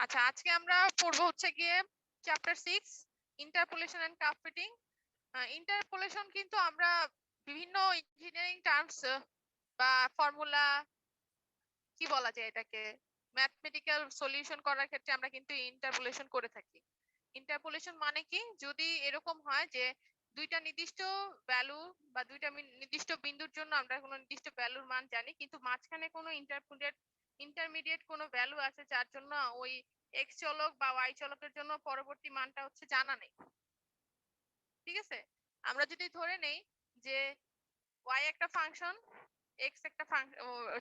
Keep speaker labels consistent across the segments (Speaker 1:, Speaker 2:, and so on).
Speaker 1: আচ্ছা, আজকে আমরা পড়বো হচ্ছে গিয়ে chapter 6 interpolation and curve fitting. Interpolation কিন্তু আমরা বিভিন্ন ইঞ্জিনিয়ারিং টার্মস বা ফর্মুলা কি বলা যায় এটাকে, ম্যাথমেটিক্যাল সলিউশন করার ক্ষেত্রে আমরা কিন্তু ইন্টারপোলেশন করে থাকি। ইন্টারপোলেশন মানে কি, যদি এরকম হয় যে দুইটা নির্দিষ্ট ভ্যালু বা দুইটা নির্দিষ্ট বিন্দুর জন্য আমরা কোনো নির্দিষ্ট ভ্যালুর মান জানি, কিন্তু মাঝখানে কোনো ইন্টারমিডিয়েট কোনো ভ্যালু আছে যার জন্য ওই এক্স চলক বা ওয়াই চলকের জন্য পরবর্তী মানটা হচ্ছে জানা নেই। ঠিক আছে, আমরা যদি ধরে নেই যে ওয়াই একটা ফাংশন, এক্স একটা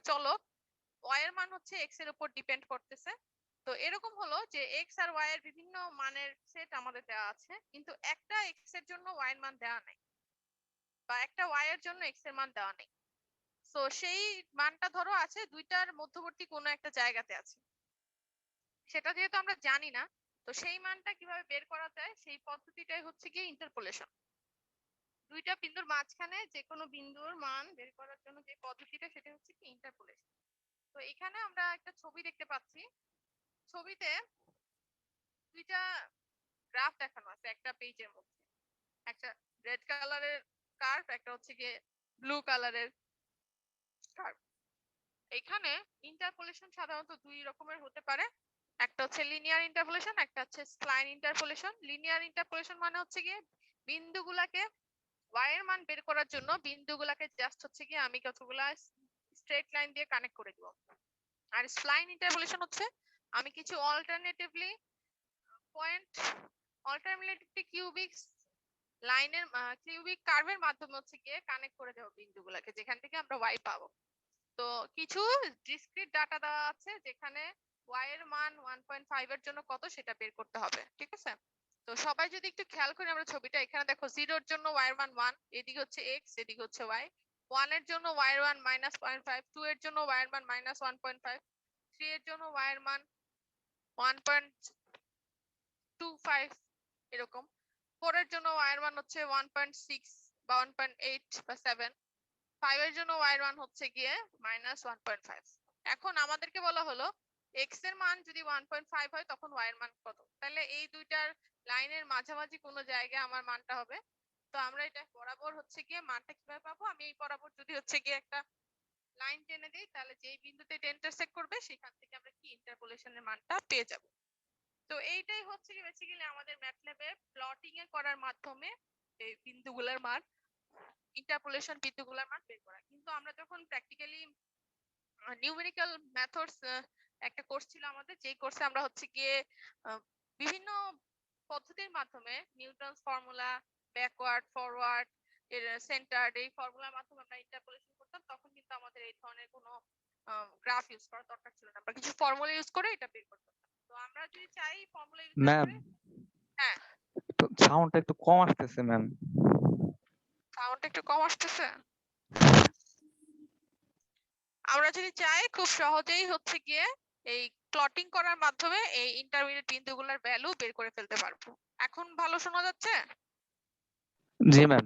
Speaker 1: চলক, ওয়াই এর মান হচ্ছে এক্স এর উপর ডিপেন্ড করতেছে। তো এরকম হলো যে এক্স আর ওয়াই এর বিভিন্ন মানের সেট আমাদের দেওয়া আছে, কিন্তু একটা এক্স এর জন্য ওয়াই এর মান দেওয়া নেই বা একটা ওয়াই এর জন্য এক্স এর মান দেওয়া নেই। তো সেই মানটা ধরো আছে দুইটার মধ্যবর্তী কোনো একটা জায়গাতে আছে, সেটা যেহেতু আমরা জানি না, তো সেই মানটা কিভাবে বের করা যায় সেই পদ্ধতিটাই হচ্ছে কি ইন্টারপোলেশন। দুইটা বিন্দুর মাঝখানে যে কোনো বিন্দুর মান বের করার জন্য যে পদ্ধতিটা সেটা হচ্ছে কি ইন্টারপোলেশন। তো এখানে আমরা একটা ছবি দেখতে পাচ্ছি। ছবিতে দুইটা গ্রাফ দেখানো আছে একটা পেজের মধ্যে, একটা রেড কালারের কার্ভ, একটা হচ্ছে গিয়ে ব্লু কালারের কার্ভ। এখানে ইন্টারপোলেশন সাধারণত দুই রকমের হতে পারে, একটা হচ্ছে লিনিয়ার ইন্টারপোলেশন, একটা হচ্ছে স্প্লাইন ইন্টারপোলেশন। লিনিয়ার ইন্টারপোলেশন মানে হচ্ছে গিয়ে বিন্দুগুলাকে y এর মান বের করার জন্য বিন্দুগুলাকে জাস্ট হচ্ছে গিয়ে আমি কতগুলা স্ট্রেট লাইন দিয়ে কানেক্ট করে দিব। আর স্প্লাইন ইন্টারপোলেশন হচ্ছে আমি কিছু অল্টারনেটিভলি কিউবিক লাইনের কিউবিক কার্ভের মাধ্যমে হচ্ছে গিয়ে কানেক্ট করে দেব বিন্দুগুলোকে, যেখান থেকে আমরা y পাবো। তো কিছু ডিসক্রিট ডাটা দেওয়া আছে যেখানে y এর মান 1.5 এর জন্য কত সেটা বের করতে হবে। ঠিক আছে, তো সবাই যদি একটু খেয়াল করি আমরা ছবিটা, এখানে দেখো 0 এর জন্য y এর মান 1, এদিকে হচ্ছে x, এদিকে হচ্ছে y। 1 এর জন্য y এর মান -0.5, 2 এর জন্য y এর মান -1.5, 3 এর জন্য y এর মান 1.25 এরকম। 4 এর জন্য y এর মান হচ্ছে 1.6 বা 1.8 বা 7। 5 এর জন্য y এর মান হচ্ছে গিয়ে -1.5। এখন আমাদেরকে বলা হলো x এর মান যদি 1.5 হয় তখন y এর মান কত, তাহলে এই দুইটার লাইনের মাঝামাঝি কোন জায়গায় আমার মানটা হবে। তো আমরা এটা বরাবর হচ্ছে গিয়ে মানটা কিভাবে পাবো, আমি এই বরাবর যদি হচ্ছে গিয়ে একটা লাইন টেনে দেই, তাহলে যেই বিন্দুতে এটা ইন্টারসেক্ট করবে সেখান থেকে আমরা কি ইন্টারপোলেশনের মানটা পেয়ে যাব। তো এইটাই হচ্ছে কি বেসিক্যালি আমাদের ম্যাথল্যাবে প্লটিং এ করার মাধ্যমে এই বিন্দুগুলোর মান, ইন্টারপোলেশন বিন্দুগুলোর মান বের করা। কিন্তু আমরা যখন প্র্যাকটিক্যালি নিউমেরিক্যাল মেথডস একটা কোর্স ছিল আমাদের, যেই কোর্সে আমরা হচ্ছে গিয়ে বিভিন্ন পদ্ধতির মাধ্যমে নিউটনস ফর্মুলা, ব্যাকওয়ার্ড, ফরওয়ার্ড, এর সেন্টার্ড, এই ফর্মুলার মাধ্যমে আমরা ইন্টারপোলেশন করতাম, তখন কিন্তু আমাদের এই ধরনের কোনো গ্রাফ ইউজ করার দরকার ছিল না, আমরা কিছু ফর্মুলা ইউজ করে এটা বের করতাম। তো আমরা যদি চাই ফর্মুলা ইউজ না
Speaker 2: ম্যাম,
Speaker 1: করে, হ্যাঁ
Speaker 2: সাউন্ডটা একটু কম আসতেছে ম্যাম।
Speaker 1: সাউন্ড একটু কম আসতেছে। আমরা যদি চাই খুব সহজেই হচ্ছে গিয়ে এই প্লটিং করার মাধ্যমে এই ইন্টারমিডিয়েট বিন্দুগুলোর ভ্যালু বের করে ফেলতে পারবো। এখন ভালো শোনা যাচ্ছে?
Speaker 2: জি ম্যাম।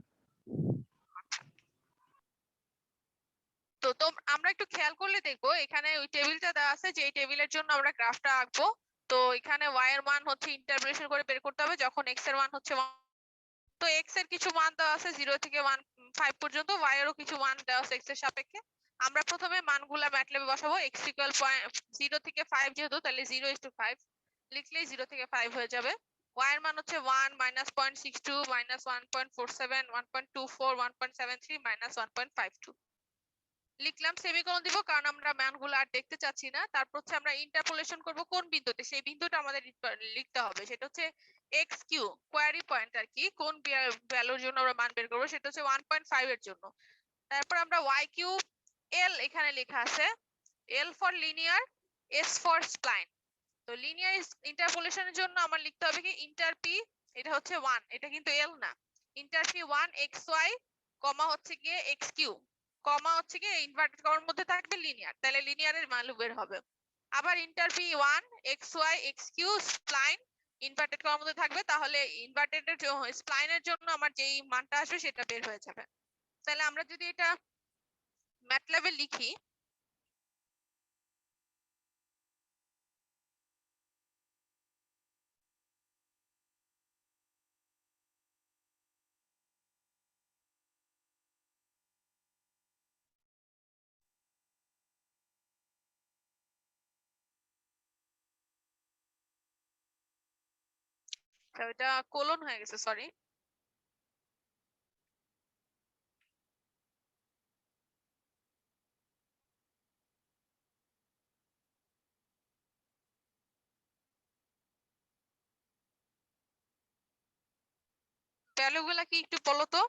Speaker 1: তো আমরা একটু খেয়াল করলে দেখবো এখানে ওই টেবিলটা দেওয়া আছে, যে টেবিলের জন্য আমরা গ্রাফটা আঁকবো। তো এখানে y এর মান হচ্ছে ইন্টারপোলেশন করে বের করতে হবে যখন x এর মান হচ্ছে 1। তো x এর কিছু মান দেওয়া আছে 0 থেকে 1.5 পর্যন্ত, y এরও কিছু মান দেওয়া আছে x এর সাপেক্ষে। আমরা প্রথমে মানগুলা ম্যাটল্যাবে বসাবো। x = 0 থেকে 5 যেহেতু, তাহলে 0:5 লিখলেই 0 থেকে 5 হয়ে যাবে। y এর মান হচ্ছে 1 -0.62 -1.47 1.24 1.73 -1.52 লিখলাম, সেমিকোলন দিব কারণ আমরা মানগুলো আর দেখতে চাচ্ছি না। তারপর হচ্ছে আমরা ইন্টারপোলেশন করব কোন বিন্দুতে, সেই বিন্দুটা আমাদের লিখতে হবে, সেটা হচ্ছে এক্স কিউ, কোয়ারি পয়েন্ট আর কি, কোন ভ্যালুর জন্য আমরা মান বের করব, সেটা হচ্ছে 1.5 এর জন্য। তারপর আমরা ওয়াই কিউ এল এখানে লেখা আছে, L for linear, S for spline. তো লিনিয়ার ইন্টারপোলেশনের জন্য আমার লিখতে হবে কি ইন্টার পি, এটা হচ্ছে 1, এটা কিন্তু এল না। Inter P 1 x y comma হচ্ছে গিয়ে এক্স কিউ কমা হচ্ছে গিয়ে ইনভার্টেড কমার মধ্যে থাকবে লিনিয়ার, তাহলে লিনিয়ারের মান বের হবে। আবার inter P 1 x y x q spline inverted কমার মধ্যে থাকবে, তাহলে ইনভার্টেডের স্প্লাইনের জন্য আমার যেই মানটা আসবে সেটা বের হয়ে যাবে। তাহলে আমরা যদি এটা ম্যাটল্যাবে লিখি, এটা কোলন হয়ে গেছে, সরি। ভ্যালুগুলা কি একটু বলো তো?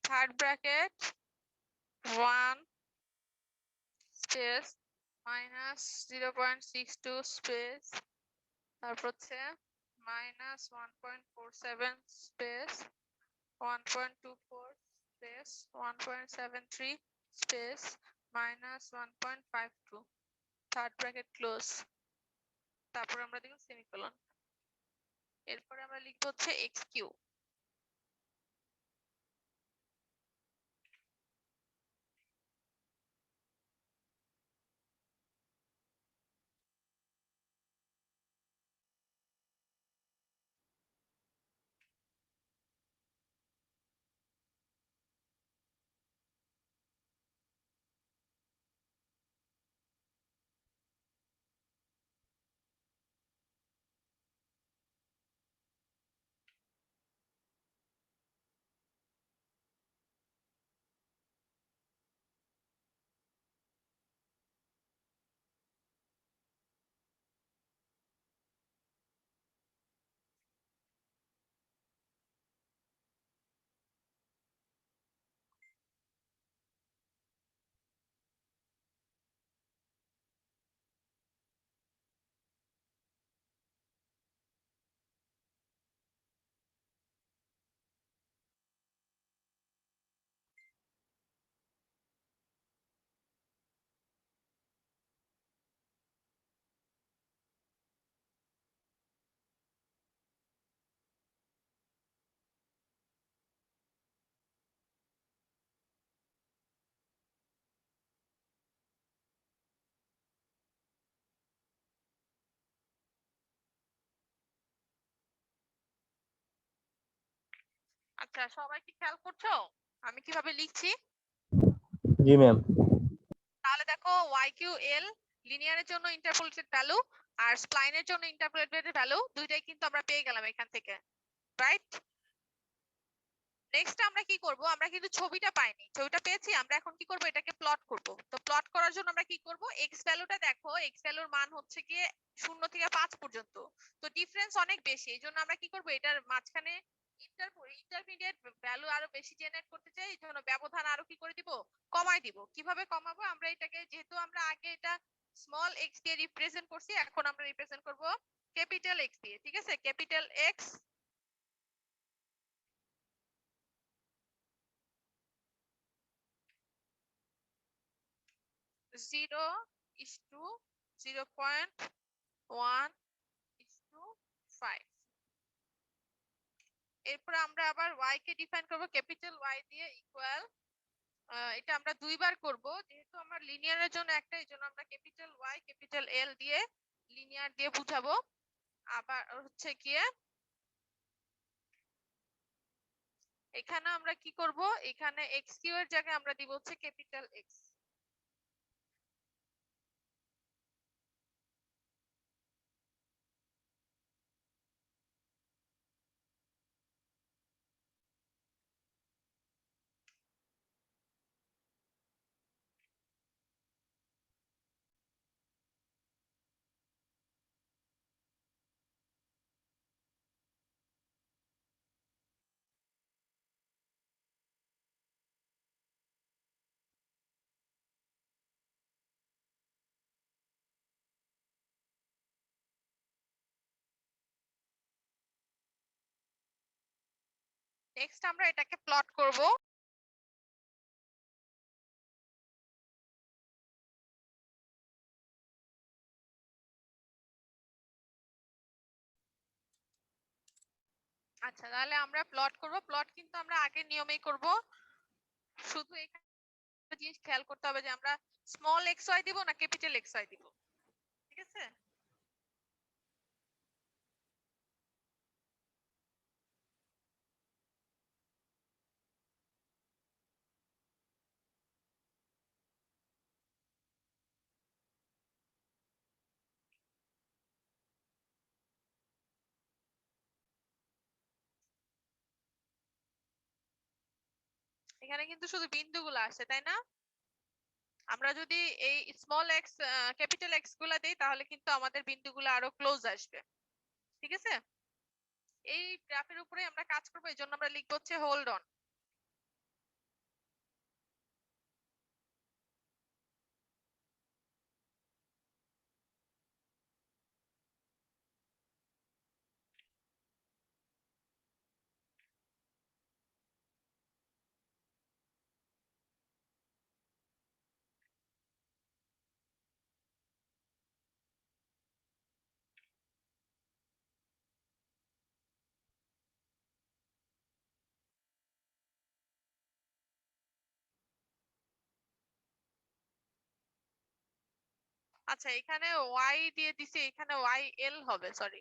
Speaker 1: Third bracket 1 space minus 0.62 space, তারপর হচ্ছে minus 1.47 space 1.24 space 1.73 space minus 1.52, third bracket close. তারপর আমরা দেখব সেমিকোলন। এরপরে আমরা লিখব হচ্ছে এক্স কিউ। আচ্ছা, সবাই কি খেয়াল করছো আমি কিভাবে লিখছি?
Speaker 3: জি ম্যাম।
Speaker 1: তাহলে দেখো YQL লিনিয়ারের জন্য ইন্টারপোলেটেড ভ্যালু আর স্প্লাইনের জন্য ইন্টারপোলেটেড ভ্যালু দুইটাই কিন্তু আমরা পেয়ে গেলাম এখান থেকে, রাইট? নেক্সট আমরা কি করব, আমরা কিন্তু ছবিটা পাইনি, ছবিটা পেয়েছি, আমরা এখন কি করব, এটাকে প্লট করব। তো প্লট করার জন্য আমরা কি করব, এক্স ভ্যালুটা দেখো, এক্স ভ্যালুর মান হচ্ছে গিয়ে 0 থেকে 5 পর্যন্ত, তো ডিফারেন্স অনেক বেশি, এইজন্য আমরা কি করব, এটার মাঝখানে ইন্টারমিডিয়েট ভ্যালু আরো বেশি জেনারেট করতে চাই, এইজন্য ব্যবধান আরো কি করে দিব, কমাই দিব। কিভাবে কমাবো, আমরা এটাকে যেহেতু আমরা আগে এটা স্মল এক্স দিয়ে রিপ্রেজেন্ট করছি, এখন আমরা রিপ্রেজেন্ট করব ক্যাপিটাল এক্স দিয়ে, ঠিক আছে? Capital x 0:0.1:5। এরপর আমরা আবার y কে ডিফাইন করব ক্যাপিটাল Y দিয়ে ইকুয়াল, এটা আমরা দুইবার করব, যেহেতু আমার লিনিয়ারের জন্য একটা, এইজন্য আমরা ক্যাপিটাল Y ক্যাপিটাল L দিয়ে লিনিয়ার দিয়ে বুঝাবো। আবার হচ্ছে গিয়ে এখানে আমরা কি করব, এখানে এক্স কিউ এর জায়গায় আমরা দিব হচ্ছে ক্যাপিটাল এক্স। নেক্সট আমরা এটাকে প্লট করব। আচ্ছা, তাহলে আমরা প্লট করব, প্লট কিন্তু আমরা আগের নিয়মেই করব। শুধু এখানে একটা জিনিস খেয়াল করতে হবে যে আমরা স্মল xy দিব না ক্যাপিটাল xy দিব, ঠিক আছে? এখানে কিন্তু শুধু বিন্দুগুলো আসছে, তাই না? আমরা যদি এই স্মল এক্স ক্যাপিটাল এক্স গুলা দেই তাহলে কিন্তু আমাদের বিন্দুগুলো আরো ক্লোজ আসবে, ঠিক আছে? এই গ্রাফের উপরে আমরা কাজ করবো, এই জন্য আমরা লিখবো হচ্ছে হোল্ড অন। আচ্ছা, এখানে ওয়াই দিয়ে দিছি, এখানে ওয়াই এল হবে, সরি।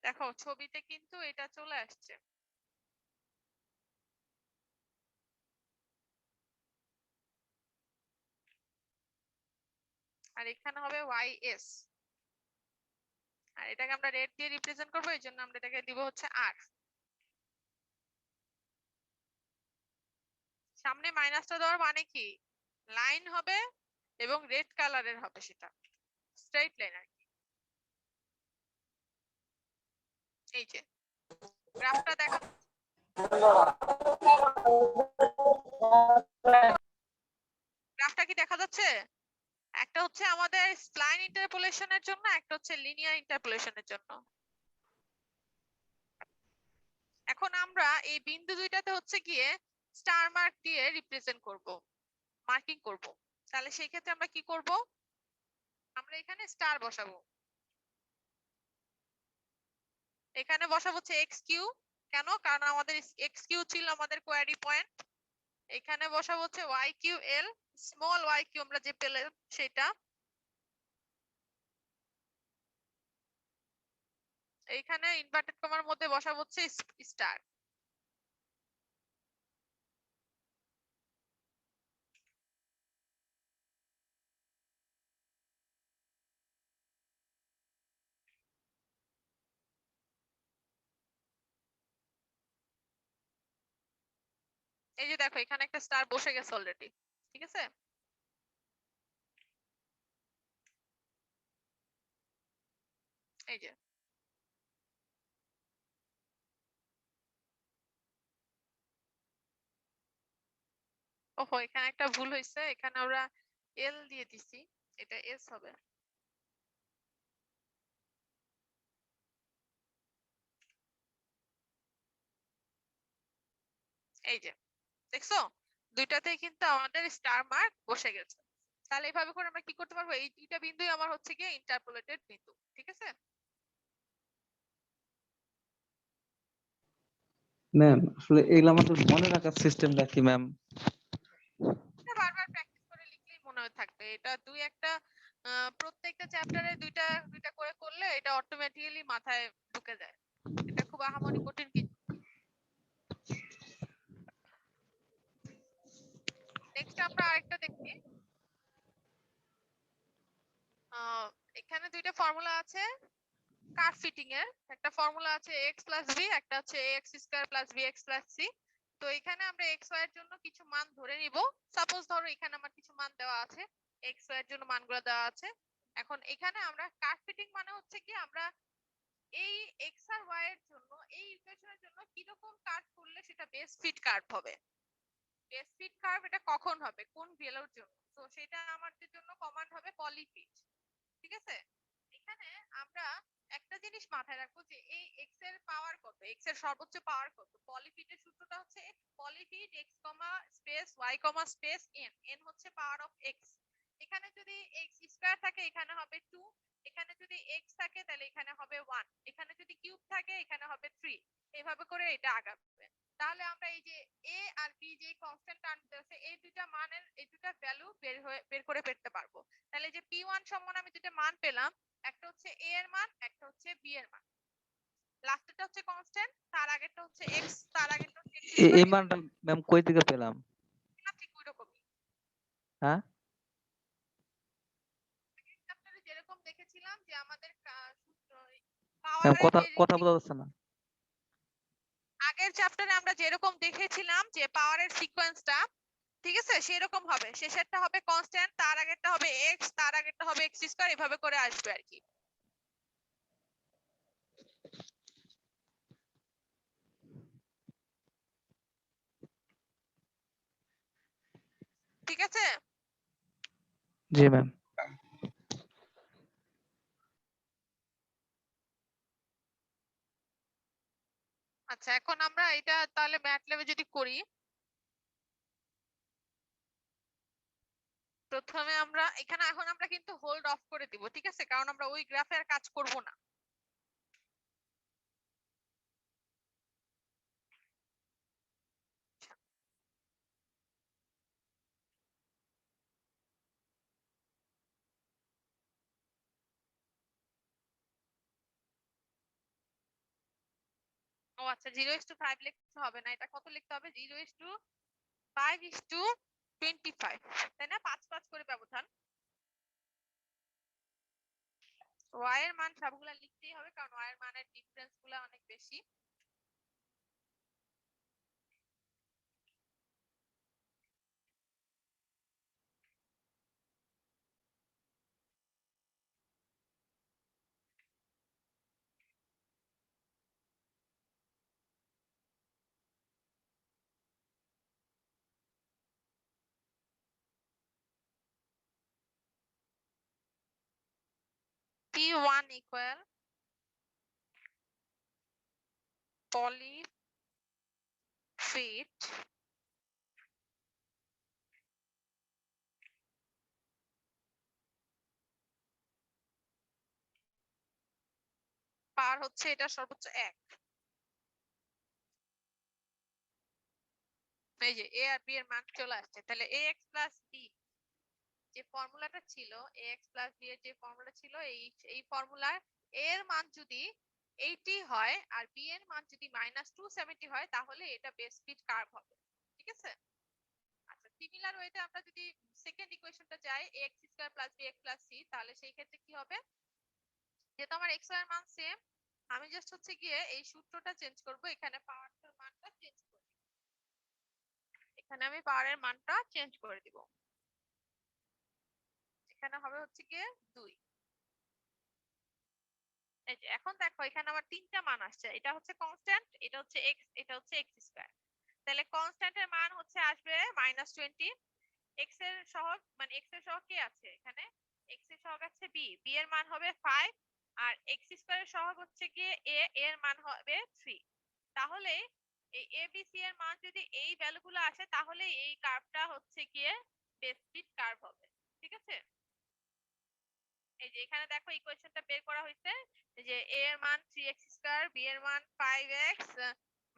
Speaker 1: দেখো ছবিতে কিন্তু এটা চলে আসছে। আর এখানে হবে ওয়াই এস, আর এটাকে আমরা রেড দিয়ে রিপ্রেজেন্ট করবো, এই জন্য আমরা এটাকে দিব হচ্ছে আর। সামনে মাইনাসটা দেওয়ার মানে কি, লাইন হবে এবং রেড কালারের হবে, সেটা স্ট্রেইট লাইন আর কি। এই যে গ্রাফটা দেখা, গ্রাফটা কি দেখা যাচ্ছে? একটা হচ্ছে আমাদের স্প্লাইন ইন্টারপোলেশনের জন্য, একটা হচ্ছে লিনিয়ার ইন্টারপোলেশনের জন্য। এখন আমরা এই বিন্দু দুইটাতে হচ্ছে গিয়ে স্টার মার্ক দিয়ে রিপ্রেজেন্ট করব, মার্কিং করব। তাহলে সেই ক্ষেত্রে আমরা কি করব, আমরা এখানে স্টার বসাবো। এখানে বসাবো হচ্ছে এক্স কিউ, কেন? কারণ আমাদের এক্স কিউ ছিল আমাদের কোয়ারি পয়েন্ট। এখানে বসাবো হচ্ছে y q L, small y q আমরা যে পেলাম সেটা। এইখানে ইনভার্টেড কমার মধ্যে বসাবো হচ্ছে স্টার। এই যে দেখো এখানে একটা স্টার বসে গেছে অলরেডি, ঠিক আছে? এই যে ওহো, এখানে একটা ভুল হয়েছে, এখানে আমরা এল দিয়ে দিছি, এটা এস হবে। এই যে দেখছো, দুইটাতেই কিন্তু আমাদের স্টার মার্ক বসে গেছে। তাহলে এইভাবে করে আমরা কি করতে পারবো, এই দুইটা বিন্দুই আমার হচ্ছে গিয়ে ইন্টারপোলেটেড বিন্দু, ঠিক আছে?
Speaker 2: ম্যাম আসলে এগুলো আমাদের মনে রাখার সিস্টেমটা কি ম্যাম?
Speaker 1: এটা বারবার প্র্যাকটিস করে লিখলেই মনে হয় থাকবে। এটা দুই একটা প্রত্যেকটা চ্যাপ্টারে দুইটা দুইটা করে করলে এটা অটোমেটিক্যালি মাথায় ঢুকে যায়। এটা খুব আহামরি কঠিন কিছু। নেক্সট আমরা আরেকটা দেখি। আহ, এখানে দুইটা ফর্মুলা আছে কার্ভ ফিটিং এর। একটা ফর্মুলা আছে x প্লাস v, একটা হচ্ছে ax square plus bx plus c। তো এখানে আমরা x y এর জন্য কিছু মান ধরে নিব। সাপোজ ধরো এখানে আমার কিছু মান দেওয়া আছে, x y এর জন্য মানগুলো দেওয়া আছে। এখন এখানে আমরা কার্ভ ফিটিং মানে হচ্ছে কি, আমরা এই x আর y এর জন্য এই ইকুয়েশনের জন্য কি রকম কার্ভ করলে সেটা বেস ফিট কার্ভ হবে। বেস ফিট কার্ভ এটা কখন হবে, কোন ভ্যালুর জন্য? তো সেটা আমাদের জন্য কমান্ড হবে পলিফিট, ঠিক আছে? এখানে আমরা একটা জিনিস মাথায় রাখবো যে এই x এর পাওয়ার কত, x এর সর্বোচ্চ পাওয়ার কত। পলিফিটের সূত্রটা হচ্ছে পলিফিট x, space y, space n। n হচ্ছে পাওয়ার অফ x। এখানে যদি x স্কয়ার থাকে এখানে হবে 2, এখানে যদি x থাকে তাহলে এখানে হবে 1, এখানে যদি কিউব থাকে এখানে হবে 3। এইভাবে করে এটা আগাবে। তাহলে আমরা এই যে a আর b যে কনস্ট্যান্ট টার্মটা আছে এই দুটো মানের এই দুটো ভ্যালু বের করে পেতে পারবো। তাহলে যে p1 সমান আমি দুটো মান পেলাম, একটা হচ্ছে a এর মান, একটা হচ্ছে b এর মান। লাস্টেরটা হচ্ছে কনস্ট্যান্ট, তার আগেরটা হচ্ছে x, তার আগেরটা হচ্ছে x
Speaker 2: এই
Speaker 1: স্কয়ার।
Speaker 2: মানটা ম্যাম কই থেকে পেলাম?
Speaker 1: ঠিক ওই রকমই
Speaker 2: হ্যাঁ
Speaker 1: চ্যাপ্টারে যেরকম দেখেছিলাম যে আমাদের
Speaker 2: ম্যাম,
Speaker 1: পাওয়ারের
Speaker 2: কথা
Speaker 1: যে
Speaker 2: কথা বোঝা যাচ্ছে না।
Speaker 1: আগের চ্যাপ্টারে আমরা যেরকম দেখেছিলাম যে পাওয়ারের সিকোয়েন্সটা, ঠিক আছে, সেরকম হবে। শেষেরটা হবে কনস্ট্যান্ট, তার আগেরটা হবে x, তার আগেরটা হবে x স্কয়ার, এভাবে করে আসবে আর কি। ঠিক আছে?
Speaker 2: জি ম্যাম।
Speaker 1: আচ্ছা, এখন আমরা এটা তাহলে ম্যাটল্যাবে যদি করি, প্রথমে আমরা এখানে এখন আমরা কিন্তু হোল্ড অফ করে দিব, ঠিক আছে, কারণ আমরা ওই গ্রাফে আর কাজ করব না। ও আচ্ছা, 0:5 লিখতে হবে না, এটা কত লিখতে হবে? 0:5:25, তাই না? 5 করে ব্যবধান। y এর মান সবগুলা লিখতেই হবে কারণ y এর মানের ডিফারেন্স গুলা অনেক বেশি। P1 equal polyfit পার হচ্ছে এটা সর্বোচ্চ 1। এই যে a আর b এর মান চলে আসছে, তাহলে ax plus b যে ফর্মুলাটা ছিল, ax plus b এর যে ফর্মুলা ছিল, এই ফর্মুলার a এর মান যদি 80 হয় আর b এর মান যদি -270 হয় তাহলে এটা বেস ফিট কার্ভ হবে। ঠিক আছে? আচ্ছা, সিমিলার ওয়েতে আমরা যদি সেকেন্ড ইকুয়েশনটা যাই, ax square plus bx plus c, তাহলে সেই ক্ষেত্রে কি হবে? যেহেতু আমার x এর মান সেম, আমি জাস্ট হচ্ছে গিয়ে এই সূত্রটা চেঞ্জ করব, এখানে পাওয়ারটার মানটা চেঞ্জ করে দিব। এখানে আমি পাওয়ারের মানটা চেঞ্জ করে দিব, এখানে হবে হচ্ছে গিয়ে 2। এই যে এখন দেখো এখানে আমার তিনটা মান আসছে, এটা হচ্ছে কনস্ট্যান্ট, এটা হচ্ছে x, এটা হচ্ছে x স্কয়ার। তাহলে কনস্ট্যান্টের মান হচ্ছে আসবে -20, x এর সহগ মানে x এর সহগ কি আছে এখানে? x এর সহগ আছে b, b এর মান হবে 5, আর x স্কয়ারের সহগ হচ্ছে গিয়ে a, এর মান হবে 3। তাহলে এই a b c এর মান যদি এই ভ্যালুগুলো আসে তাহলে এই কার্ভটা হচ্ছে গিয়ে বেস ফিট কার্ভ হবে। ঠিক আছে? এই যে এখানে দেখো ইকুয়েশনটা বের করা হয়েছে যে a এর মান 3x স্কয়ার, b এর মান 5x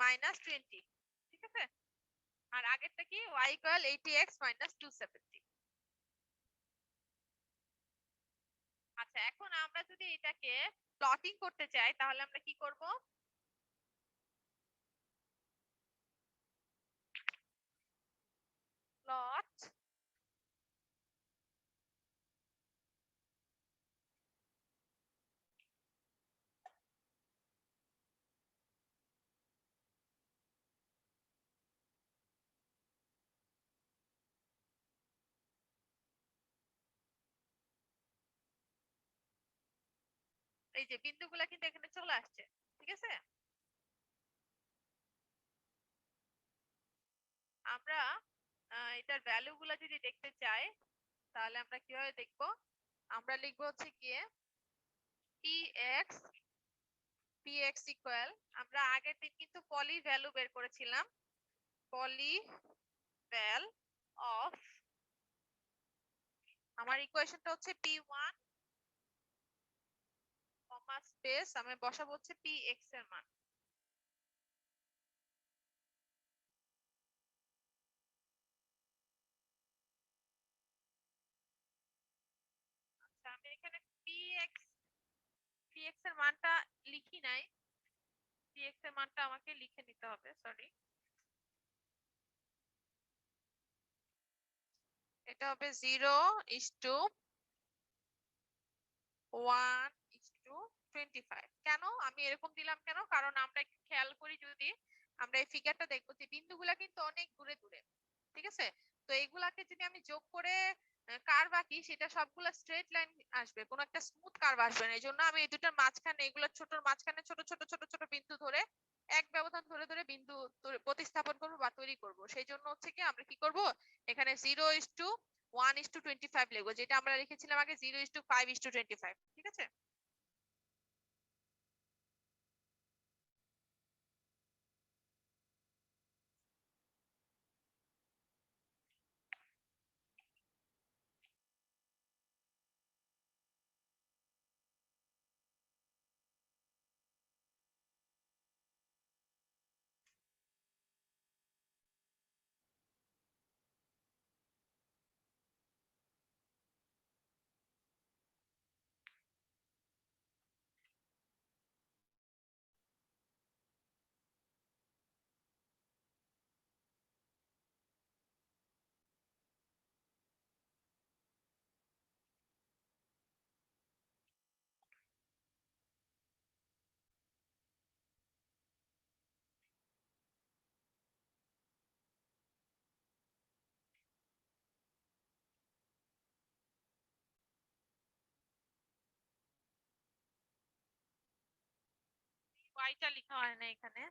Speaker 1: -20। ঠিক আছে? আর আগেরটা কি? y equal 80x -270। আচ্ছা, এখন আমরা যদি এটাকে প্লটিং করতে চাই তাহলে আমরা কি করব? প্লট এই যে বিন্দুগুলা কিন্তু এখানে চলে আসছে। ঠিক আছে? আমরা এটার ভ্যালুগুলা যদি দেখতে চাই তাহলে আমরা কিভাবে দেখব? আমরা লিখব হচ্ছে গিয়ে px ইকুয়াল, আমরা আগের দিন কিন্তু পলি ভ্যালু বের করেছিলাম, পলি ভ্যাল অফ, আমার ইকুয়েশনটা হচ্ছে p1 কমা স্পেস আমি বসাবো হচ্ছে px এর মান। আচ্ছা আমি এখানে px এর মানটা লিখি নাই, px এর মানটা আমাকে লিখে নিতে হবে, সরি। এটা হবে 0:1:25। কেন আমি এরকম দিলাম কেন, কারণ আমরা একটু খেয়াল করি, যদি আমরা এই ফিগারটা দেখবো যে বিন্দুগুলা কিন্তু অনেক দূরে দূরে, ঠিক আছে? তো এইগুলাকে যদি আমি যোগ করে কার্ভ আঁকি, সেটা সবগুলা স্ট্রেট লাইন আসবে, কোনো একটা স্মুথ কার্ভ আসবে না। এই জন্য আমি এই দুটার মাঝখানে, এগুলো ছোটর মাঝখানে ছোট ছোট ছোট ছোট বিন্দু ধরে এক ব্যবধান ধরে ধরে বিন্দু প্রতিস্থাপন করবো বা তৈরি করব। সেই জন্য হচ্ছে কি আমরা কি করব, এখানে 0:1:25 লিখবো, যেটা আমরা লিখেছিলাম আগে 0:5:25, ঠিক আছে? ওয়াইটা লেখা হয় না এখানে।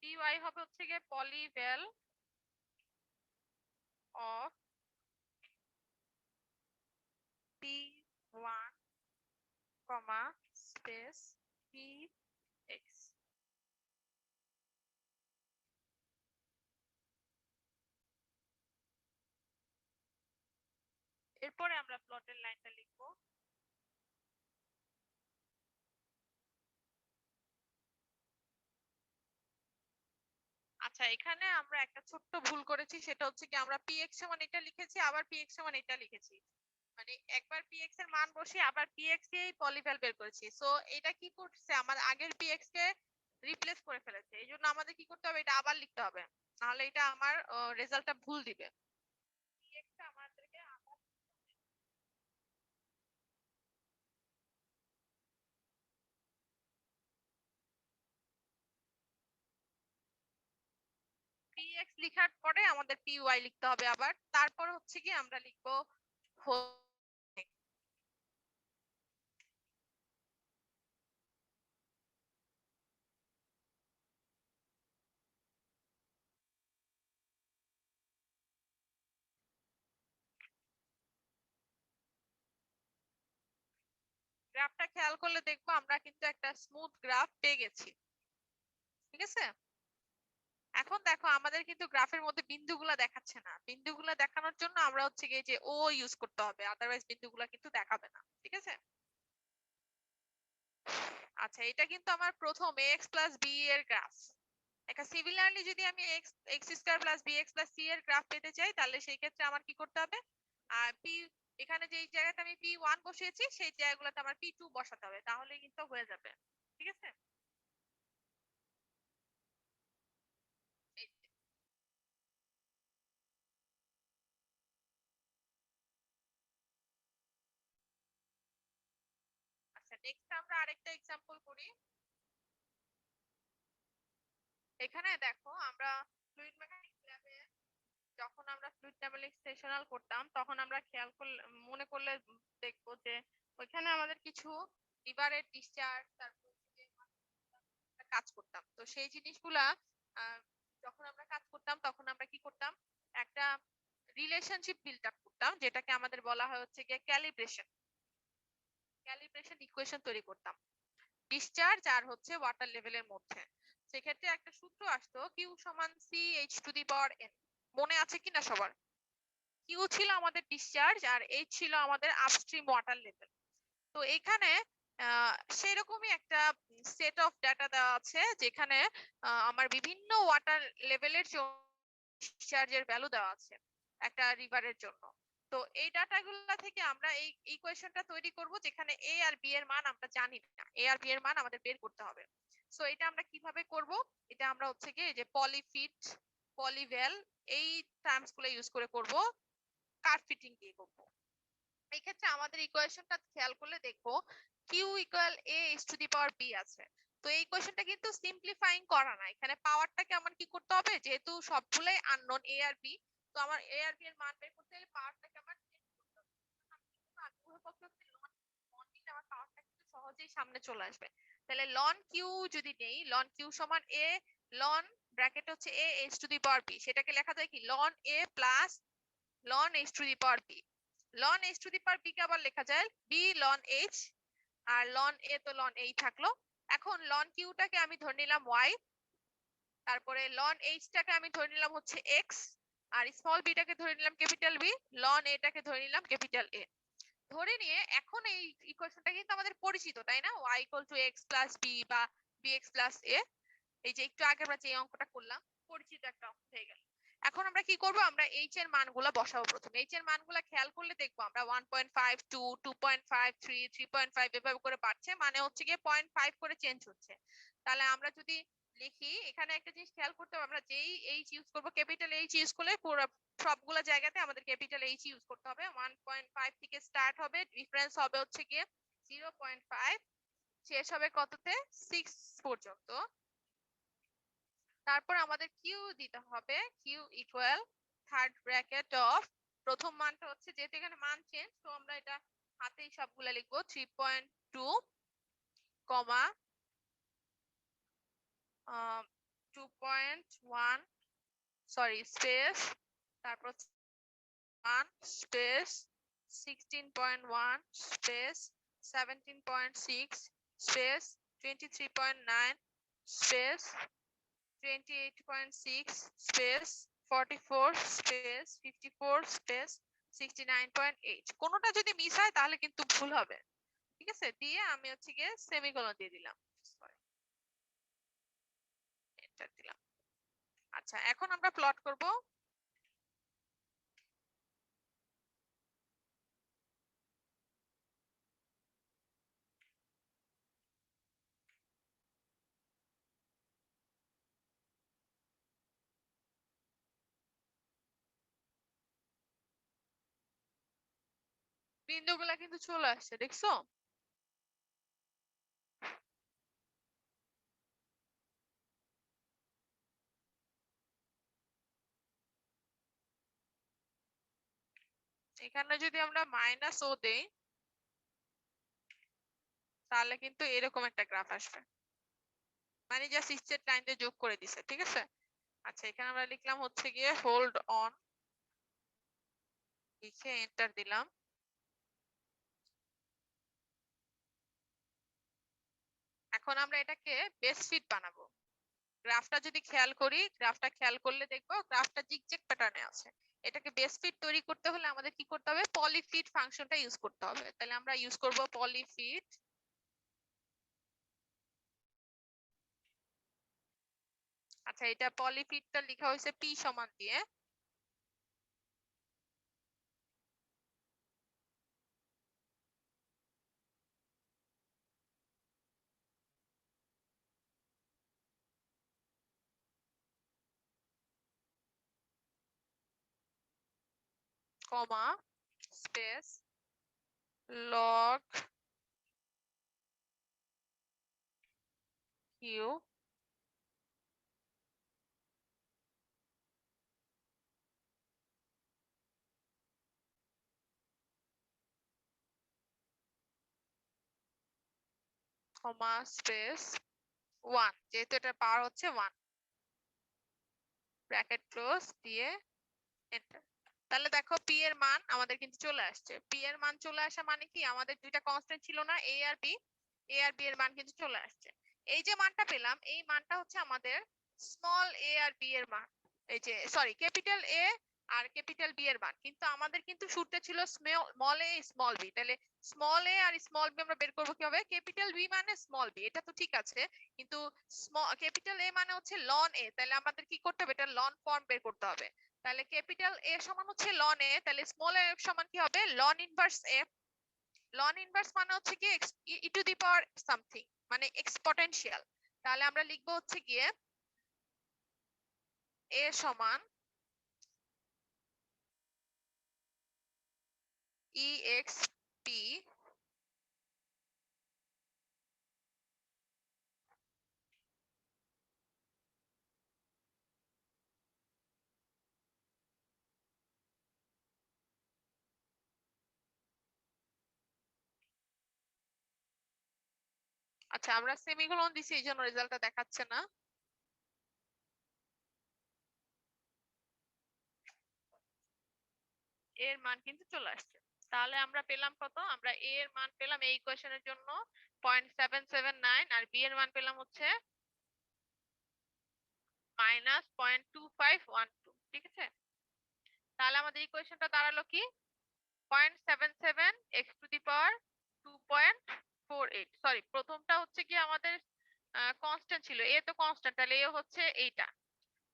Speaker 1: py হবে হচ্ছে গিয়ে polyval of p1 comma space px। এরপরে আমরা প্লটের লাইনটা লিখবো। আচ্ছা এখানে আমরা একটা ছোট্ট ভুল করেছি, সেটা হচ্ছে কি আমরা px সমান এটা লিখেছি, আবার px সমান এটা লিখেছি, মানে একবার px এর মান বসিয়ে আবার px দিয়েই পলিভ্যাল বের করেছি। সো এটা কি করছে, আমার আগের px কে রিপ্লেস করে ফেলেছে। এই জন্য আমাদের কি করতে হবে, এটা আবার লিখতে হবে, নাহলে এটা আমার রেজাল্টটা ভুল দিবে। px টা আমাদেরকে আবার px লেখার পরে আমাদের py লিখতে হবে আবার, তারপর হচ্ছে কি আমরা লিখবো গ্রাফটা খেয়াল করলে দেখবো আমরা কিন্তু একটা স্মুথ গ্রাফ পেয়ে গেছি, ঠিক আছে? এখন দেখো আমাদের কিন্তু গ্রাফের মধ্যে বিন্দুগুলা দেখাচ্ছে না, বিন্দুগুলা দেখানোর জন্য আমরা হচ্ছে গিয়ে যে ও ইউজ করতে হবে, আদারওয়াইজ বিন্দুগুলা কিন্তু দেখাবে না, ঠিক আছে? আচ্ছা এটা কিন্তু আমার প্রথম ax প্লাস b এর গ্রাফ। একটা সিমিলারলি যদি আমি x square plus bx plus c এর গ্রাফ পেতে চাই, তাহলে সেই ক্ষেত্রে আমার কি করতে হবে, আর p এখানে যে জায়গাতে আমি p1 বসিয়েছি সেই জায়গাগুলোতে আমার p2 বসাতে হবে, তাহলে কিন্তু হয়ে যাবে, ঠিক আছে? এই যে। আচ্ছা নেক্সট আমরা আরেকটা এক্সাম্পল করি। এখানে দেখো আমরা ফ্লুইড মেকানিক্স ল্যাবে যখন আমরা ফ্লুইড মেকানিক্স সেশনাল করতাম, তখন আমরা খেয়াল করলে মনে করলে দেখবো যে ওইখানে আমাদের কিছু লিভারের ডিসচার্জ, তারপর হচ্ছে যে কাজ করতাম। তো সেই জিনিসগুলা আহ, যখন আমরা কাজ করতাম তখন আমরা কি করতাম, একটা রিলেশনশিপ বিল্ড আপ করতাম, যেটাকে আমাদের বলা হয় হচ্ছে গিয়ে ক্যালিব্রেশন ইকুয়েশন তৈরি করতাম ডিসচার্জ আর হচ্ছে ওয়াটার লেভেলের মধ্যে। সেক্ষেত্রে একটা সূত্র আসতো কিউ সমান CH two the power n। মনে আছে কিনা সবার? কিউ ছিল আমাদের ডিসচার্জ আর এইচ ছিল আমাদের আপস্ট্রিম ওয়াটার লেভেল। তো এখানে সেরকমই একটা সেট অফ ডাটা দেওয়া আছে, যেখানে আমার বিভিন্ন ওয়াটার লেভেলের ডিসচার্জের ভ্যালু দেওয়া আছে একটা রিভারের জন্য। তো এই ডাটাগুলো থেকে আমরা এই ইকুয়েশনটা তৈরি করব, যেখানে এ আর বি এর মান আমরা জানি না, এ আর বি এর মান আমাদের বের করতে হবে। সো এটা আমরা কিভাবে করব? এটা আমরা হচ্ছে কি যে পলিফিট, পলিভ্যাল এই টার্মস গুলো ইউজ করে করব, কার্ভ ফিটিং দিয়ে করব। এই ক্ষেত্রে আমাদের ইকুয়েশনটা খেয়াল করলে দেখবো q equal a is to the power b আছে। তো এই ইকুয়েশনটা কিন্তু সিম্পলিফাইং করা না, এখানে পাওয়ারটাকে আমার কি করতে হবে, যেহেতু সবগুলাই আননোন এ আর বি, তো আমার এ আর বি এর মান বের করতে হলে পাওয়ারটাকে আমার চেঞ্জ করতে হবে। আমি কিন্তু আগ্রহপক্ষে লন নিলে আমার পাওয়ারটা কিন্তু সহজেই সামনে চলে আসবে। তাহলে লন কিউ যদি নেই, লন কিউ সমান এ লন ব্র্যাকেট হচ্ছে A H to the power B, সেটাকে লেখা যায় কি ln A plus ln H to the power B. Ln H to the power B কে আবার লেখা যায় বি লন এইচ, আর লন এ তো লন এই থাকলো। এখন লন কিউটাকে আমি ধরে নিলাম ওয়াই, তারপরে লন এইচ টাকে আমি ধরে নিলাম হচ্ছে এক্স, আর স্মল বি টাকে ধরে নিলাম ক্যাপিটাল বি, লন এ টাকে ধরে নিলাম ক্যাপিটাল এ। ধরে নিয়ে এখন এই ইকুয়েশনটা কিন্তু আমাদের পরিচিত, তাই না? y equal to x plus b বা bx প্লাস a, এই যে একটু আগে আমরা যে অঙ্কটা করলাম, পরিচিত একটা অঙ্ক হয়ে গেল। এখন আমরা কি করব? আমরা h এর মানগুলো বসাবো। প্রথমে h এর মানগুলো খেয়াল করলে দেখবো আমরা 1.52 2.53 3.5 এভাবে করে বাড়ছে, মানে হচ্ছে গিয়ে 0.5 করে চেঞ্জ হচ্ছে। তাহলে আমরা যদি লিখি, এখানে একটা জিনিস খেয়াল করতে হবে, আমরা যেই h ইউজ করব ক্যাপিটাল h ইউজ করলে পুরো সবগুলো জায়গাতে আমাদের ক্যাপিটাল এইচ ইউজ করতে হবে। 1.5 থেকে স্টার্ট হবে, ডিফারেন্স হবে হচ্ছে গিয়ে 0.5, শেষ হবে কততে? 6 পর্যন্ত। তারপর আমাদের কিউ দিতে হবে, q equal third bracket of, প্রথম মানটা হচ্ছে, যেহেতু এখানে মান চেঞ্জ, তো আমরা এটা হাতেই সবগুলা লিখবো 3.2 কমা 2.1 সরি স্পেস, তারপর 1 space 16.1 space 17.6 space 23.9 space 28.6 space 44 space 54 space 69.8। কোনোটা যদি মিস হয় তাহলে কিন্তু ভুল হবে, ঠিক আছে? দিয়ে আমি হচ্ছে গিয়ে সেমিকোলন দিয়ে দিলাম, সরি এন্টার দিলাম। আচ্ছা, এখন আমরা প্লট করব। বিন্দুগুলা কিন্তু চলে আসছে, দেখছো? এখানে যদি আমরা মাইনাস ও দেই, তাহলে কিন্তু এরকম একটা গ্রাফ আসবে, মানে জাস্ট স্ট্রেট লাইন দিয়ে যোগ করে দিছে, ঠিক আছে? আচ্ছা, এখানে আমরা লিখলাম হচ্ছে গিয়ে হোল্ড অন, লিখে এন্টার দিলাম। এখন আমরা এটাকে বেস ফিট বানাবো। গ্রাফটা যদি খেয়াল করি, গ্রাফটা খেয়াল করলে দেখবো গ্রাফটা জিগজ্যাগ প্যাটার্নে আছে। এটাকে বেস ফিট তৈরি করতে হলে আমাদের কি করতে হবে? পলিফিট ফাংশনটা ইউজ করতে হবে। তাহলে আমরা ইউজ করব পলিফিট। আচ্ছা, এটা পলিফিটটা লেখা হয়েছে পি সমান দিয়ে, comma space log Q comma space 1, যেহেতু এটা পাওয়ার হচ্ছে 1, ব্র্যাকেট ক্লোজ দিয়ে এন্টার। তাহলে দেখো পি এর মান আমাদের কিন্তু চলে আসছে। পি এর মান চলে আসা মানে কি, আমাদের দুইটা কনস্ট্যান্ট ছিল না, এ আর বি, এ আর বি এর মান কিন্তু চলে আসছে। এই যে মানটা পেলাম, এই মানটা হচ্ছে আমাদের স্মল এ আর বি এর মান, এই যে সরি ক্যাপিটাল এ আর ক্যাপিটাল বি এর মান। কিন্তু আমাদের কিন্তু সূত্রে ছিল স্মল এ স্মল বি, তাহলে স্মল এ আর স্মল বি আমরা বের করবো কিভাবে? ক্যাপিটাল বি মানে স্মল বি, এটা তো ঠিক আছে, কিন্তু ক্যাপিটাল এ মানে হচ্ছে লন এ, তাহলে আমাদের কি করতে হবে? এটা লন ফর্ম বের করতে হবে। তাহলে ক্যাপিটাল এ সমান হচ্ছে লন এ, তাহলে স্মল এ সমান কি হবে? Ln inverse a. Ln inverse মানে হচ্ছে কি e to the power something, মানে এক্সপোনেনশিয়াল। তাহলে আমরা লিখবো হচ্ছে গিয়ে এ সমান ই এক্স পি আচ্ছা, আমরা সেমিকোলন দিছি এই জন্য রেজাল্টটা দেখাচ্ছে না। এর মান কিন্তু চলে আসছে। তাহলে আমরা পেলাম কত? আমরা এ এর মান পেলাম এই ইকুয়েশনের জন্য 0.779, আর বি এর মান পেলাম হচ্ছে -0.2512। ঠিক আছে, তাহলে আমাদের ইকুয়েশনটা দাঁড়ালো কি? 0.77 x two the power 2.48। Sorry, প্রথমটা হচ্ছে কি আমাদের কনস্ট্যান্ট ছিল, এ তো কনস্ট্যান্ট, তাহলে এ হচ্ছে এইটা,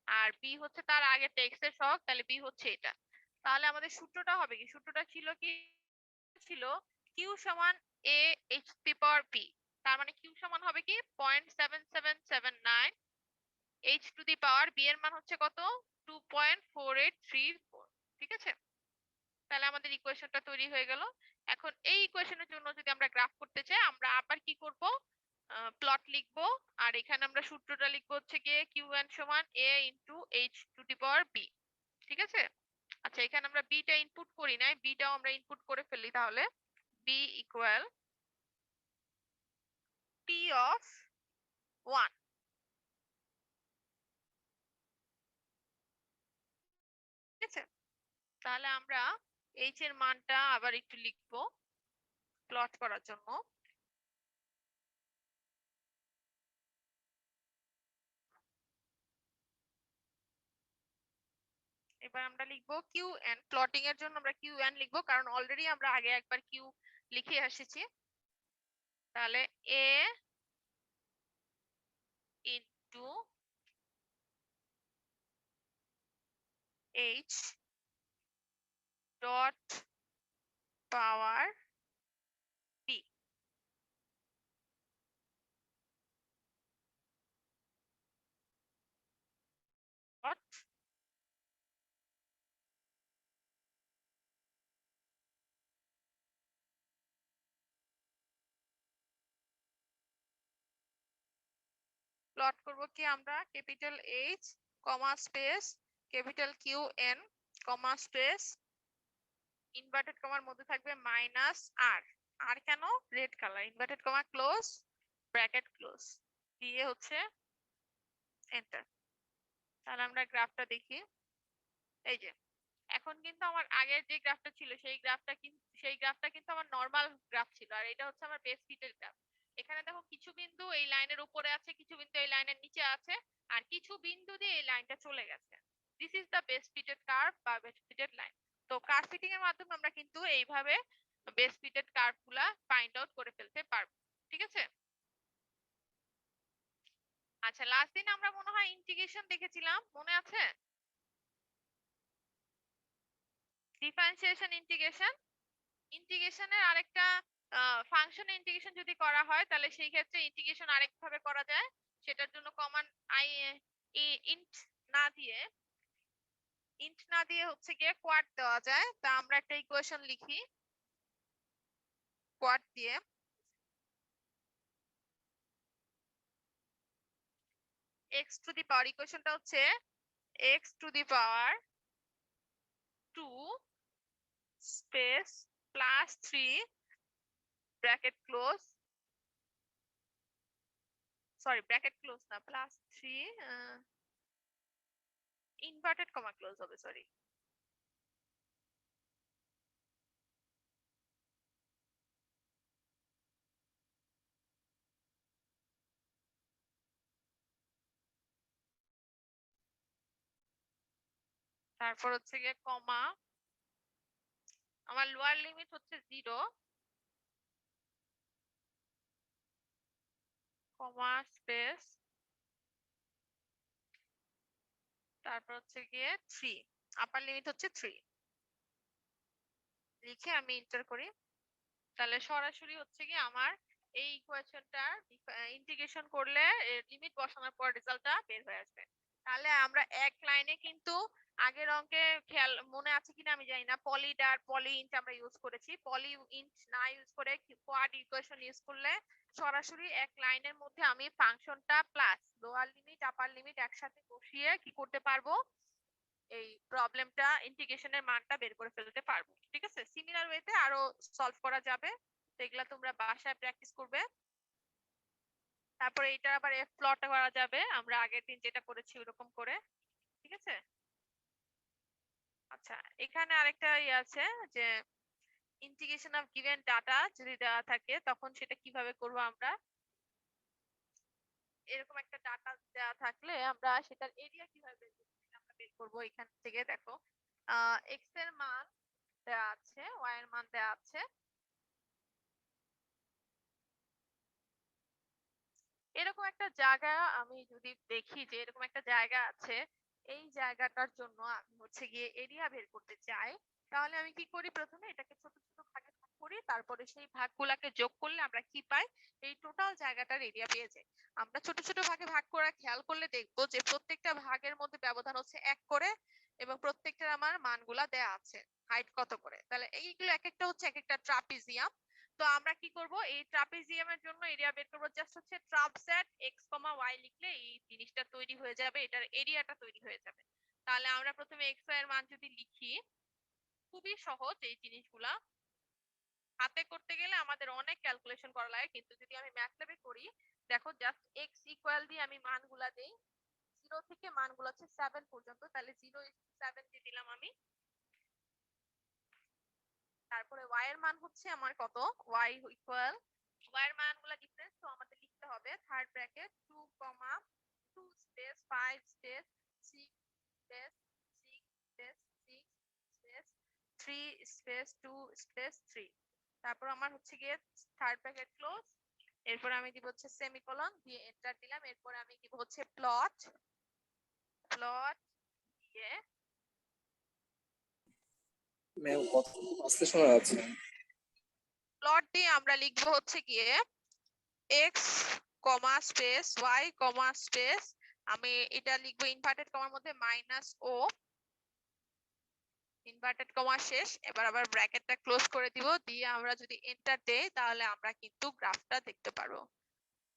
Speaker 1: আর বি হচ্ছে তার আগে এক্স এর সহগ, তাহলে বি হচ্ছে এটা। তাহলে আমাদের সূত্রটা হবে কি? সূত্রটা ছিল কি? ছিল কিউ সমান a H to the power b. তার মানে কিউ সমান হবে কি 0.7779 h to the power b এর মান হচ্ছে কত? 2.4834। ঠিক আছে, তাহলে আমাদের ইকুয়েশনটা তৈরি হয়ে গেল। এখন এই ইকুয়েশনের জন্য যদি আমরা গ্রাফ করতে চাই, আমরা আবার কি করব? প্লট লিখবো, আর এখানে আমরা সূত্রটা লিখবো হচ্ছে গিয়ে কিউ এন সমান A into H to the power B. ঠিক আছে, আচ্ছা এখানে আমরা বিটা ইনপুট করি নাই, বিটাও আমরা ইনপুট করে ফেলি। তাহলে বি ইকুয়াল পি অফ 1। ঠিক আছে, তাহলে আমরা এইচ এর মানটা আবার একটু লিখবো প্লট করার জন্য। এবার আমরা লিখবো কিউ এন, প্লটিং এর জন্য আমরা কিউ এন লিখবো, কারণ অলরেডি আমরা আগে একবার কিউ লিখে এসেছি। তাহলে A into H dot power B dot plot করব কি আমরা? Capital H comma space capital Q N comma space inverted কমার মধ্যে থাকবে মাইনাস আর। আর কেন? Red colour, inverted comma close bracket close দিয়ে হচ্ছে এন্টার। তাহলে আমরা গ্রাফটা দেখি। এই যে এখন কিন্তু আমার আগের যে গ্রাফটা ছিল সেই গ্রাফটা কিন্তু আমার নরমাল গ্রাফ ছিল, আর এটা হচ্ছে আমার বেস ফিটের গ্রাফ। এখানে দেখো কিছু বিন্দু এই লাইনের উপরে আছে, কিছু বিন্দু এই লাইনের নিচে আছে, আর কিছু বিন্দু দিয়ে এই লাইনটা চলে গেছে। This is the best fitted curve বা বেস ফিটেড লাইন। তো কার্ভ ফিটিং এর মাধ্যমে আমরা কিন্তু এইভাবে বেস ফিটেড কার্ভ গুলা ফাইন্ড আউট করে ফেলতে পারবো। ঠিক আছে, আচ্ছা লাস্ট দিন আমরা মনে হয় ইন্টিগ্রেশন দেখেছিলাম, মনে আছে? ডিফারেন্সিয়েশন ইন্টিগ্রেশন, ইন্টিগ্রেশনের আরেকটা ফাংশন ইন্টিগ্রেশন যদি করা হয়, তাহলে সেই ক্ষেত্রে ইন্টিগ্রেশন আরেক ভাবে করা যায়। সেটার জন্য কমান্ড ইন্ট না দিয়ে হচ্ছে গিয়ে কোয়াড দেওয়া যায়। তা আমরা একটা ইকুয়েশন লিখি কোয়াড দিয়ে। এক্স টু দি পাওয়ার, ইকুয়েশনটা হচ্ছে x two the power 2 space plus 3 bracket close, sorry bracket close না, প্লাস 3 ইনভার্টেড কমা ক্লোজ হবে, সরি তারপর হচ্ছে গিয়ে কমা, আমার লোয়ার লিমিট হচ্ছে 0, কমা স্পেস, তারপর হচ্ছে গিয়ে 3, আপার লিমিট হচ্ছে 3, লিখে আমি এন্টার করি। তাহলে সরাসরি হচ্ছে কি আমার এই ইকুয়েশনটার ইন্টিগ্রেশন করলে লিমিট বসানোর পর রেজাল্টটা বের হয়ে আসবে। তাহলে আমরা এক লাইনে কিন্তু আগের অঙ্কে খেয়াল মনে আছে কিনা আমি জানি না, পলিডার পলিইন্ট আমরা ইউজ করেছি, পলিইন্ট না ইউজ করে কোয়াড ইকুয়েশন ইউজ করলে সরাসরি এক লাইনের মধ্যে আমি ফাংশনটা plus lower limit upper limit একসাথে বসিয়ে কি করতে পারবো, এই প্রবলেমটা ইন্টিগ্রেশনের মানটা বের করে ফেলতে পারবো। ঠিক আছে, সিমিলার ওয়েতে আরো সলভ করা যাবে, তো এগুলা তোমরা বাসায় প্র্যাকটিস করবে। তারপরে এটা আবার এফ প্লট করা যাবে আমরা আগের দিন যেটা করেছি ওরকম করে। ঠিক আছে, আচ্ছা এখানে আরেকটা আছে যে ইন্টিগ্রেশন অফ গিভেন ডাটা যদি দেওয়া থাকে তখন সেটা কিভাবে করব আমরা। এরকম একটা ডাটা দেওয়া থাকলে আমরা সেটার এরিয়া কিভাবে বের করব সেটা আমরা বের করব। এখান থেকে দেখো এক্স এর মান দেওয়া আছে, ওয়াই এর মান দেওয়া আছে, এরকম একটা জায়গা আমি যদি দেখি যে এরকম একটা জায়গা আছে, এই জায়গাটার জন্য আমি হচ্ছে গিয়ে এরিয়া বের করতে চাই, তাহলে আমি কি করি, প্রথমে এটাকে ছোট ছোট ভাগে ভাগ করি, তারপরে সেই ভাগগুলাকে যোগ করলে আমরা কি পাই, এই টোটাল জায়গাটার এরিয়া পেয়ে যাই। আমরা ছোট ছোট ভাগে ভাগ করা খেয়াল করলে দেখবো যে প্রত্যেকটা ভাগের মধ্যে ব্যবধান হচ্ছে 1 করে এবং প্রত্যেকটার আমার মানগুলা দেয়া আছে হাইট কত করে। তাহলে এইগুলো এক একটা হচ্ছে এক একটা ট্রাপিজিয়াম। তো আমরা কি করব, এই ট্রাপিজিয়ামের জন্য এরিয়া বের করব, জাস্ট হচ্ছে ট্রাপসেট এক্স কমা ওয়াই লিখলে এই জিনিসটা তৈরি হয়ে যাবে, এটার এরিয়াটা তৈরি হয়ে যাবে। তাহলে আমরা প্রথমে এক্স ওয়াই এর মান যদি লিখি, খুবই সহজ এই জিনিসগুলা, হাতে করতে গেলে আমাদের অনেক ক্যালকুলেশন করা লাগে, কিন্তু যদি আমি ম্যাথল্যাবে করি, দেখো জাস্ট এক্স ইকুয়াল দিয়ে আমি মানগুলা দেই, 0 থেকে মানগুলো হচ্ছে 7 পর্যন্ত, তাহলে 0:7 দিয়ে দিলাম আমি। তারপরে y এর মান হচ্ছে আমার কত, y ইকুয়াল, y এর মানগুলো ডিফারেন্স, তো আমাদের লিখতে হবে থার্ড ব্র্যাকেট 2 কমা 2 space 5 space 6 space 6 space 6 space 3 space 2 space 3। তারপর আমার হচ্ছে গিয়ে থার্ড ব্র্যাকেট ক্লোজ, এরপর আমি দিব হচ্ছে সেমিকোলন দিয়ে এন্টার দিলাম, এরপর আমি দিব হচ্ছে প্লট, প্লট দিয়ে
Speaker 4: ম্যাম কত আস্তে শোনা যাচ্ছে।
Speaker 1: প্লট দিয়ে আমরা লিখবো হচ্ছে গিয়ে এক্স কমা স্পেস ওয়াই কমা স্পেস, আমি এটা লিখবো ইনভার্টেড কমার মধ্যে মাইনাস ও, ইনভার্টেড কমা শেষ, এবার আবার ব্র্যাকেটটা ক্লোজ করে দিব, দিয়ে আমরা যদি এন্টার দেই তাহলে আমরা কিন্তু গ্রাফটা দেখতে পারবো।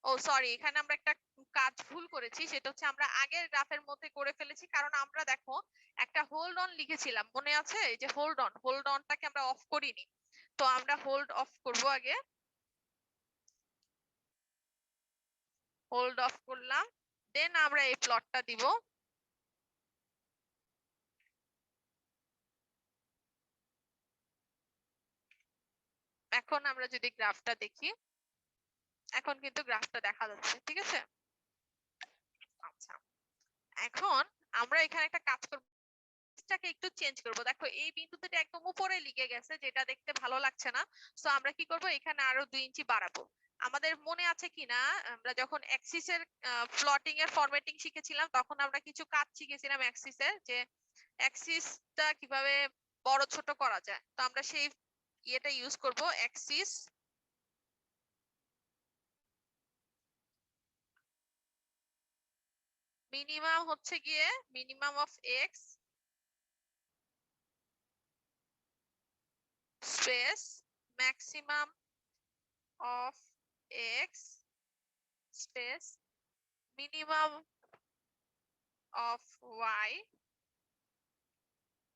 Speaker 1: ও সরি, এখানে আমরা একটা কাজ ভুল করেছি, সেটা হচ্ছে আমরা আগের গ্রাফের মধ্যে করে ফেলেছি, কারণ আমরা দেখো একটা হোল্ড অন লিখেছিলাম মনে আছে, এই যে হোল্ড অন, হোল্ড অনটাকে আমরা অফ করিনি, তো আমরা হোল্ড অফ করব আগে, হোল্ড অফ করলাম, দেন আমরা এই প্লটটা দিব। এখন আমরা যদি গ্রাফটা দেখি, এখন কিন্তু গ্রাফটা দেখা যাচ্ছে, ঠিক আছে। আচ্ছা এখন আমরা এখানে একটা কাজ করব, এটাকে একটু চেঞ্জ করব, দেখো এই বিন্দুতে একদম উপরে লিখে গেছে, যেটা দেখতে ভালো লাগছে না, সো আমরা কি করব, এখানে আরো 2 ইঞ্চি বাড়াবো। আমাদের মনে আছে কিনা আমরা যখন অ্যাক্সিসের প্লটিং এর ফরম্যাটিং শিখেছিলাম, তখন আমরা কিছু কাজ শিখেছিলাম অ্যাক্সিসের, যে অ্যাক্সিসটা কিভাবে বড় ছোট করা যায়, তো আমরা সেই ইয়েটা ইউজ করব, অ্যাক্সিস মিনিমাম হচ্ছে গিয়ে minimum of x space maximum of x space minimum of y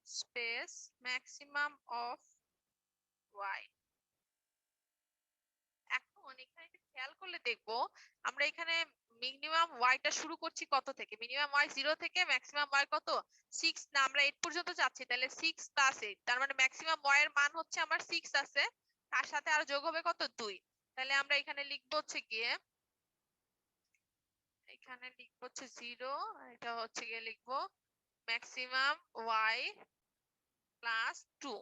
Speaker 1: space maximum of y. এখন এখানে একটু খেয়াল করলে দেখবো আমরা এখানে মিনিমাম ওয়াইটা শুরু করছি কত থেকে, মিনিমাম ওয়াই 0 থেকে ম্যাক্সিমাম ওয়াই কত 6 না, আমরা 8 পর্যন্ত যাচ্ছি, তাহলে 6 প্লাস 8, তার মানে ম্যাক্সিমাম ওয়াই এর মান হচ্ছে আমার 6 আছে, তার সাথে আর যোগ হবে কত 2, তাহলে আমরা এখানে লিখবো হচ্ছে গিয়ে, এখানে লিখবো হচ্ছে 0, এটা হচ্ছে গিয়ে লিখবো ম্যাক্সিমাম y প্লাস 2,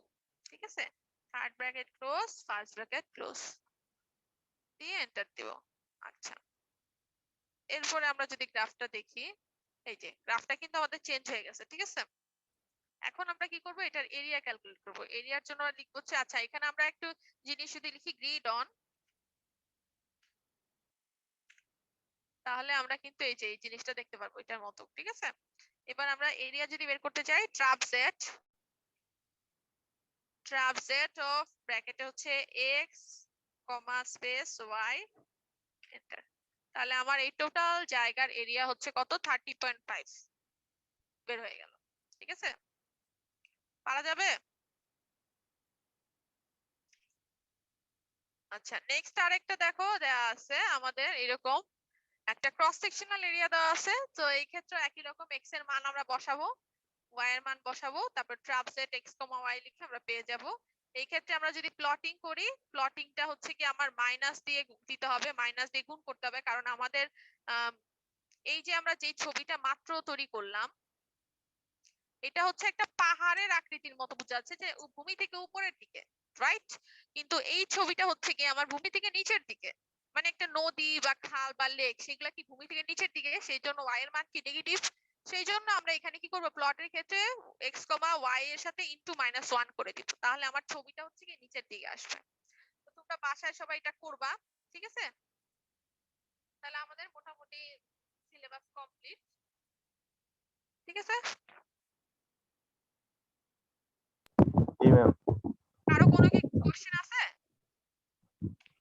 Speaker 1: ঠিক আছে, third bracket close, first bracket close দিয়ে এন্টার দিব। আচ্ছা, এরপরে আমরা যদি গ্রাফটা দেখি, এই যে গ্রাফটা কিন্তু আমাদের চেঞ্জ হয়ে গেছে, ঠিক আছে। এখন আমরা কি করব, এটার এরিয়া ক্যালকুলেট করব। এরিয়ার জন্য লিখব হচ্ছে, আচ্ছা এখানে আমরা একটু জিনিস যদি লিখি গ্রিড অন, তাহলে আমরা কিন্তু এই যে এই জিনিসটা দেখতে পারবো এটার মতো, ঠিক আছে। এবার আমরা এরিয়া যদি বের করতে চাই, ট্রাপজেট অফ ব্র্যাকেটে হচ্ছে x, স্পেস y, এন্টার। তাহলে আমার এই টোটাল জায়গার এরিয়া হচ্ছে কত, 30.5 বের হয়ে গেল, ঠিক আছে। পারা যাবে? আচ্ছা, নেক্সট আরেকটা দেখো, দেয়া আছে আমাদের এরকম একটা ক্রস সেকশনাল এরিয়া দেওয়া আছে। তো এই ক্ষেত্রে একই রকম x এর মান আমরা বসাবো, y এর মান বসাবো, তারপর ট্রাপজেট x, y লিখে আমরা পেয়ে যাব। এই ক্ষেত্রে আমরা যদি প্লটিং করি, প্লটিংটা হচ্ছে কি আমার মাইনাস দিয়ে দিতে হবে, মাইনাস দিয়ে গুণ করতে হবে, কারণ আমাদের এই যে আমরা যে ছবিটা মাত্র তৈরি করলাম, এটা হচ্ছে একটা পাহাড়ের আকৃতির মতো বোঝা যাচ্ছে, যে ভূমি থেকে উপরের দিকে, রাইট। কিন্তু এই ছবিটা হচ্ছে কি আমার ভূমি থেকে নিচের দিকে, মানে একটা নদী বা খাল বা লেক, সেগুলা কি ভূমি থেকে নিচের দিকে, সেই জন্য y এর মান কি নেগেটিভ। সেই জন্য আমরা এখানে কি করব, প্লটের ক্ষেত্রে x, y এর সাথে ইনটু -1 করে দিব, তাহলে আমার ছবিটা হচ্ছে কি নিচের দিকে আসবে। তো তোমরা বাসায় সবাই এটা করবা, ঠিক আছে। তাহলে আমাদের মোটামুটি সিলেবাস কমপ্লিট, ঠিক আছে।
Speaker 3: জি ম্যাম।
Speaker 1: কারো কোনো কি কোশ্চেন আছে?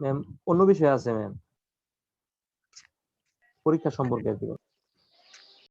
Speaker 3: ম্যাম অন্য বিষয় আছে ম্যাম, পরীক্ষা সম্পর্কে আর কি।